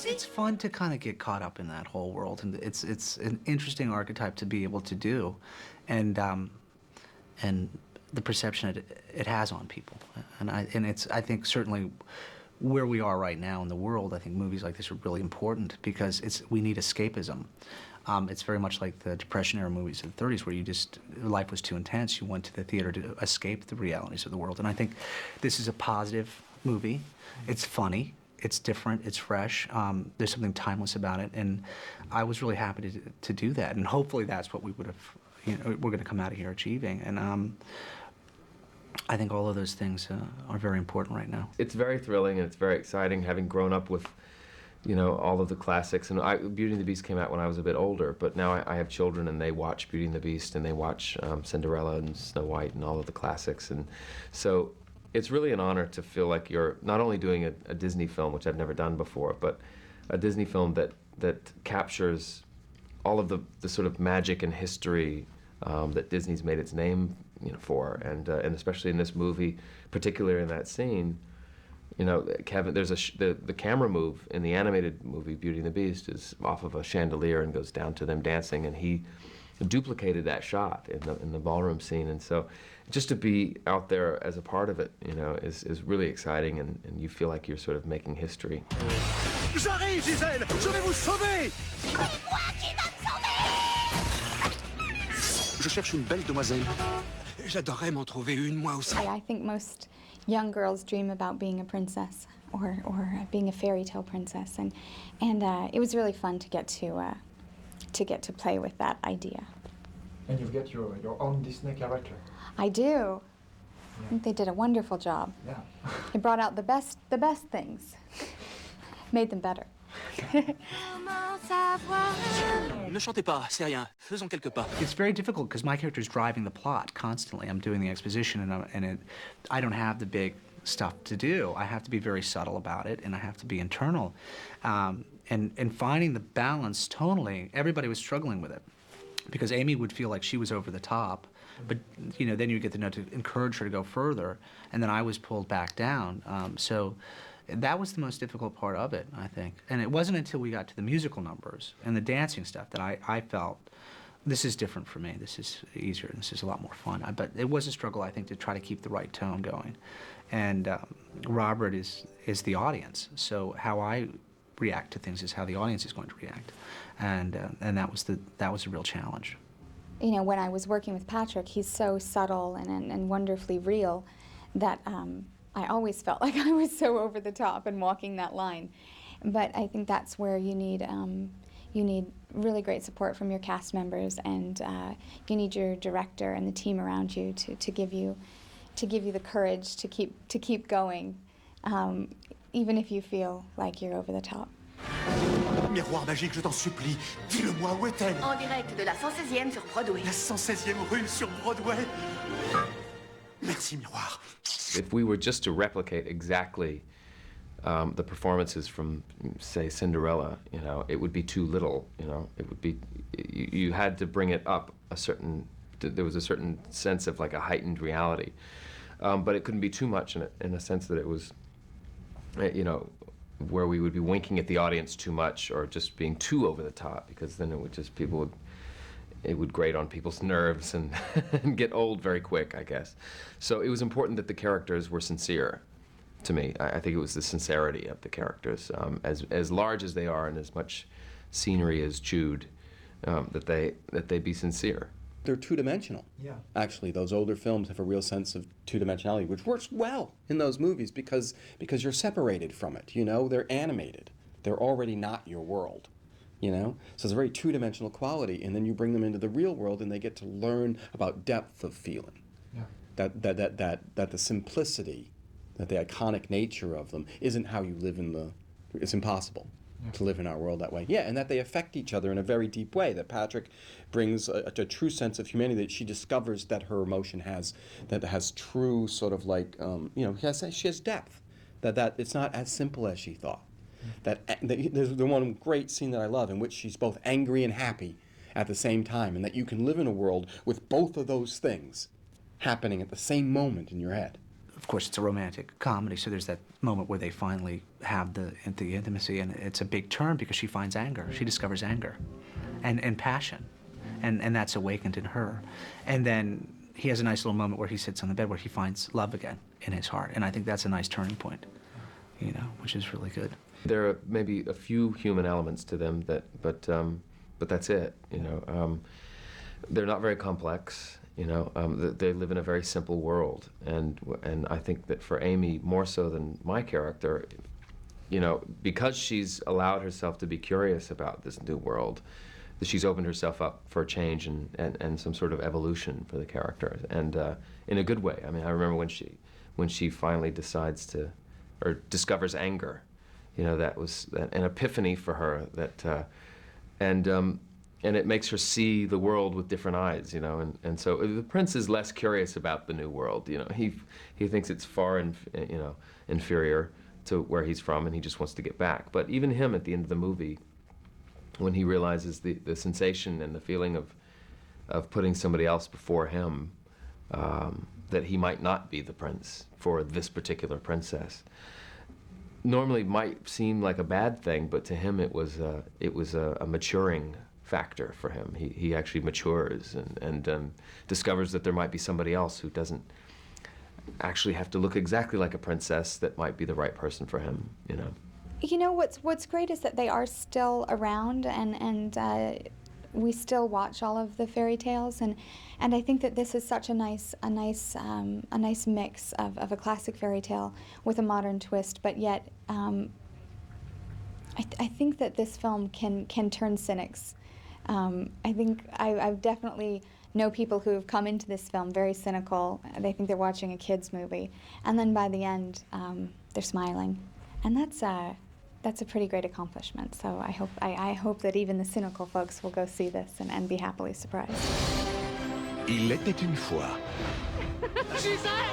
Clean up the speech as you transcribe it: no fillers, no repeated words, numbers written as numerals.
it's fun to kind of get caught up in that whole world, and it's an interesting archetype to be able to do, and the perception it has on people, and it's I think certainly where we are right now in the world. I think movies like this are really important because we need escapism. It's very much like the Depression-era movies of the 30s where life was too intense. You went to the theater to escape the realities of the world. And I think this is a positive movie. It's funny, it's different, it's fresh. There's something timeless about it. And I was really happy to do that. And hopefully that's what we would have, we're going to come out of here achieving. And I think all of those things are very important right now. It's very thrilling and it's very exciting, having grown up with all of the classics. And Beauty and the Beast came out when I was a bit older, but now I have children and they watch Beauty and the Beast and they watch Cinderella and Snow White and all of the classics. And so it's really an honor to feel like you're not only doing a Disney film, which I've never done before, but a Disney film that captures all of the sort of magic and history that Disney's made its name for. And especially in this movie, particularly in that scene, Kevin, there's the camera move in the animated movie Beauty and the Beast is off of a chandelier and goes down to them dancing, and he duplicated that shot in the ballroom scene. And so just to be out there as a part of it, is really exciting, and you feel like you're sort of making history. J'arrive, Gisèle! Je vais vous sauver! C'est moi qui va me sauver! Je cherche une belle demoiselle. J'adorerais m'en trouver une, moi aussi. I think most young girls dream about being a princess or being a fairy tale princess, and it was really fun to get to play with that idea. And you've got your own Disney character. I do. Yeah. I think they did a wonderful job. Yeah. They brought out the best things, made them better. Ne chantez pas, c'est rien. Faisons quelques pas. It's very difficult because my character is driving the plot constantly. I'm doing the exposition, and I don't have the big stuff to do. I have to be very subtle about it, and I have to be internal. And finding the balance tonally, everybody was struggling with it because Amy would feel like she was over the top, but then you get the note to encourage her to go further, and then I was pulled back down. So that was the most difficult part of it, I think. And it wasn't until we got to the musical numbers and the dancing stuff that I felt, this is different for me. This is easier. This is a lot more fun. But it was a struggle, I think, to try to keep the right tone going. And Robert is the audience. So how I react to things is how the audience is going to react. And that was a real challenge. When I was working with Patrick, he's so subtle and wonderfully real that I always felt like I was so over the top and walking that line. But I think that's where you need really great support from your cast members, and you need your director and the team around you to give you the courage to keep going, even if you feel like you're over the top. Miroir magique, je t'en supplie, dis-le-moi, où est-elle? En direct de la 116e sur Broadway. La 116e rue sur Broadway. Merci, Miroir. If we were just to replicate exactly the performances from, say, Cinderella, it would be too little. It would be, you had to bring it up there was a certain sense of like a heightened reality, but it couldn't be too much in a sense that it was, where we would be winking at the audience too much or just being too over the top, because then it would grate on people's nerves and, and get old very quick, I guess. So it was important that the characters were sincere to me. I think it was the sincerity of the characters, as large as they are and as much scenery as chewed, that they be sincere. They're two-dimensional. Yeah. Actually, those older films have a real sense of two-dimensionality, which works well in those movies because you're separated from it. They're animated. They're already not your world. So it's a very two-dimensional quality, and then you bring them into the real world, and they get to learn about depth of feeling. Yeah. That the simplicity, that the iconic nature of them isn't how you live it's impossible to live in our world that way. Yeah, and that they affect each other in a very deep way, that Patrick brings a true sense of humanity, that she discovers that her emotion has true sort of like, she has depth, that it's not as simple as she thought. There's the one great scene that I love in which she's both angry and happy at the same time, and that you can live in a world with both of those things happening at the same moment in your head. of course, it's a romantic comedy, so there's that moment where they finally have the intimacy, and it's a big turn because she finds anger. She discovers anger and passion, and that's awakened in her. And then he has a nice little moment where he sits on the bed where he finds love again in his heart, and I think that's a nice turning point, you know, which is really good. There are maybe a few human elements to them, but that's it, you know. They're not very complex, you know. They live in a very simple world, and I think that for Amy, more so than my character, you know, because she's allowed herself to be curious about this new world, that she's opened herself up for change and some sort of evolution for the character, and in a good way. I mean, I remember when she finally decides to, or discovers anger, you know, that was an epiphany for her, that and it makes her see the world with different eyes, you know, and so the prince is less curious about the new world, you know. He thinks it's far inferior to where he's from, and he just wants to get back. But even him at the end of the movie, when he realizes the sensation and the feeling of putting somebody else before him, that he might not be the prince for this particular princess, normally might seem like a bad thing, but to him it was a maturing factor for him. He actually matures and discovers that there might be somebody else who doesn't actually have to look exactly like a princess that might be the right person for him, you know. You know, what's great is that they are still around, and we still watch all of the fairy tales, and I think that this is such a nice mix of a classic fairy tale with a modern twist, but yet I think that this film can turn cynics. I think I've definitely know people who have come into this film very cynical. They think they're watching a kid's movie, and then by the end, they're smiling, and that's a pretty great accomplishment. So I hope that even the cynical folks will go see this and be happily surprised. Il était une fois. Suzanne!